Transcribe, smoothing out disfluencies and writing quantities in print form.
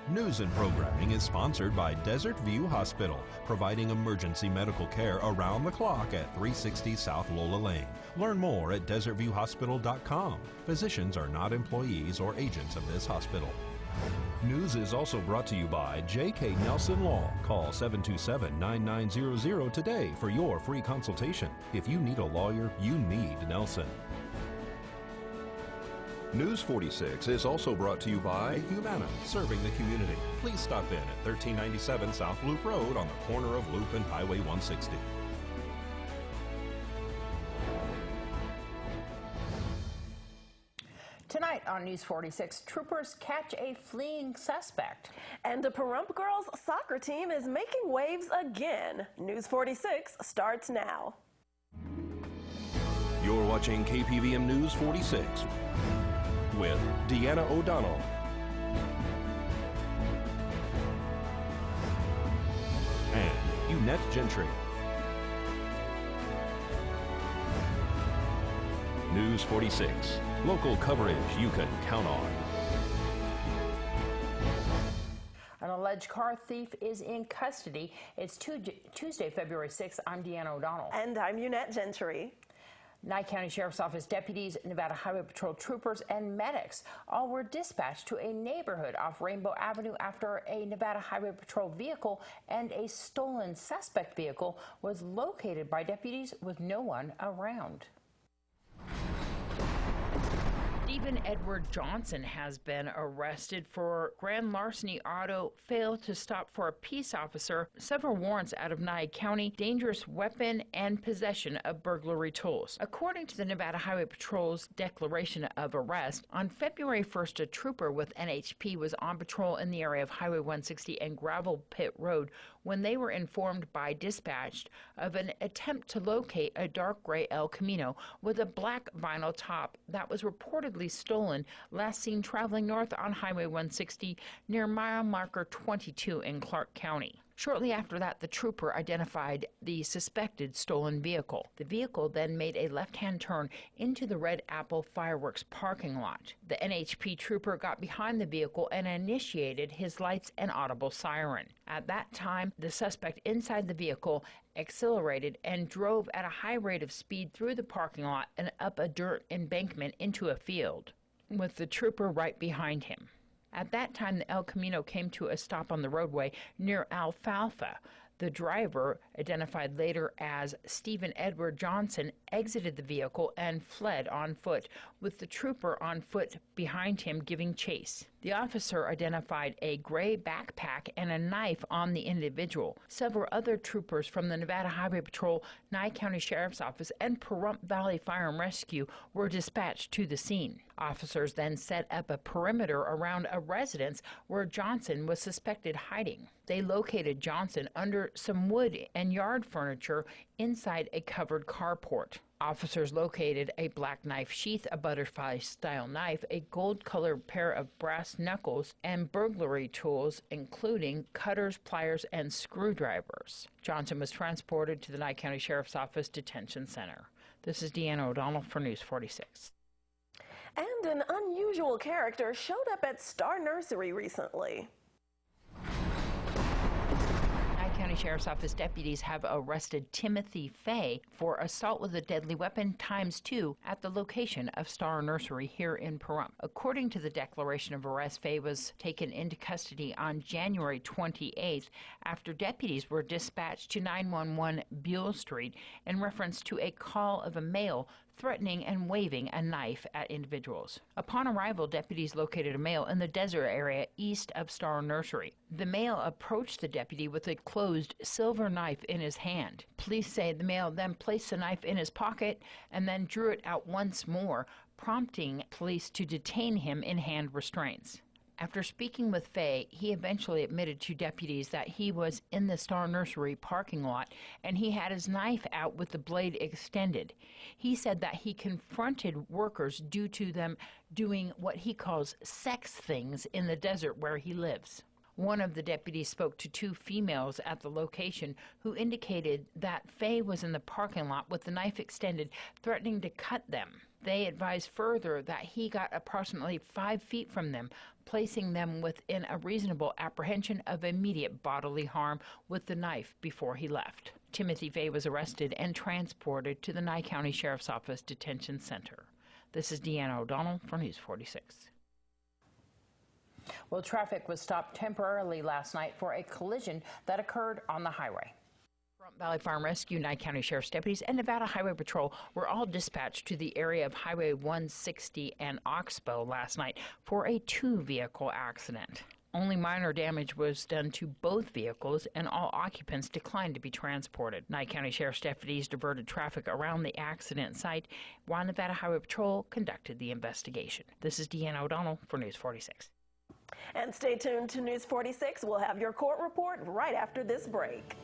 News and programming is sponsored by Desert View Hospital, providing emergency medical care around the clock at 360 South Lola Lane. Learn more at desertviewhospital.com. Physicians are not employees or agents of this hospital. News is also brought to you by J.K. Nelson Law. Call 727-9900 today for your free consultation. If you need a lawyer, you need Nelson. News 46 is also brought to you by Humana, serving the community. Please stop in at 1397 South Loop Road on the corner of Loop and Highway 160. Tonight on News 46, troopers catch a fleeing suspect. And the Pahrump girls soccer team is making waves again. News 46 starts now. You're watching KPVM News 46 with Deanna O'Donnell. And Eunette Gentry. News 46, local coverage you can count on. An alleged car thief is in custody. It's Tuesday, February 6th. I'm Deanna O'Donnell. And I'm Eunette Gentry. Nye County Sheriff's Office deputies, Nevada Highway Patrol troopers, and medics all were dispatched to a neighborhood off Rainbow Avenue after a Nevada Highway Patrol vehicle and a stolen suspect vehicle was located by deputies with no one around. Stephen Edward Johnson has been arrested for grand larceny auto, failed to stop for a peace officer, several warrants out of Nye County, dangerous weapon, and possession of burglary tools. According to the Nevada Highway Patrol's declaration of arrest, on February 1st, a trooper with NHP was on patrol in the area of Highway 160 and Gravel Pit Road when they were informed by dispatch of an attempt to locate a dark gray El Camino with a black vinyl top that was reportedly stolen, last seen traveling north on Highway 160 near mile marker 22 in Clark County. Shortly after that, the trooper identified the suspected stolen vehicle. The vehicle then made a left-hand turn into the Red Apple Fireworks parking lot. The NHP trooper got behind the vehicle and initiated his lights and audible siren. At that time, the suspect inside the vehicle accelerated and drove at a high rate of speed through the parking lot and up a dirt embankment into a field, with the trooper right behind him. At that time, the El Camino came to a stop on the roadway near Alfalfa. The driver, identified later as Stephen Edward Johnson, exited the vehicle and fled on foot, with the trooper on foot behind him giving chase. The officer identified a gray backpack and a knife on the individual. Several other troopers from the Nevada Highway Patrol, Nye County Sheriff's Office, and Pahrump Valley Fire and Rescue were dispatched to the scene. Officers then set up a perimeter around a residence where Johnson was suspected hiding. They located Johnson under some wood and yard furniture inside a covered carport. Officers located a black knife sheath, a butterfly-style knife, a gold-colored pair of brass knuckles, and burglary tools, including cutters, pliers, and screwdrivers. Johnson was transported to the Nye County Sheriff's Office Detention Center. This is Deanna O'Donnell for News 46. And an unusual character showed up at Star Nursery recently. County Sheriff's Office deputies have arrested Timothy Fay for assault with a deadly weapon ×2 at the location of Star Nursery here in Pahrump. According to the declaration of arrest, Fay was taken into custody on January 28th after deputies were dispatched to 911 Buell Street in reference to a call of a male threatening and waving a knife at individuals. Upon arrival, deputies located a male in the desert area east of Star Nursery. The male approached the deputy with a closed silver knife in his hand. Police say the male then placed the knife in his pocket and then drew it out once more, prompting police to detain him in hand restraints. After speaking with Fay, he eventually admitted to deputies that he was in the Star Nursery parking lot and he had his knife out with the blade extended. He said that he confronted workers due to them doing what he calls sex things in the desert where he lives. One of the deputies spoke to two females at the location who indicated that Fay was in the parking lot with the knife extended, threatening to cut them. They advised further that he got approximately 5 feet from them, placing them within a reasonable apprehension of immediate bodily harm with the knife before he left. Timothy Vey was arrested and transported to the Nye County Sheriff's Office Detention Center. This is Deanna O'Donnell for News 46. Well, traffic was stopped temporarily last night for a collision that occurred on the highway. Front Valley Farm Rescue, Nye County Sheriff's deputies, and Nevada Highway Patrol were all dispatched to the area of Highway 160 and Oxbow last night for a 2-vehicle accident. Only minor damage was done to both vehicles, and all occupants declined to be transported. Nye County Sheriff's deputies diverted traffic around the accident site while Nevada Highway Patrol conducted the investigation. This is Deanna O'Donnell for News 46. And stay tuned to News 46. We'll have your court report right after this break.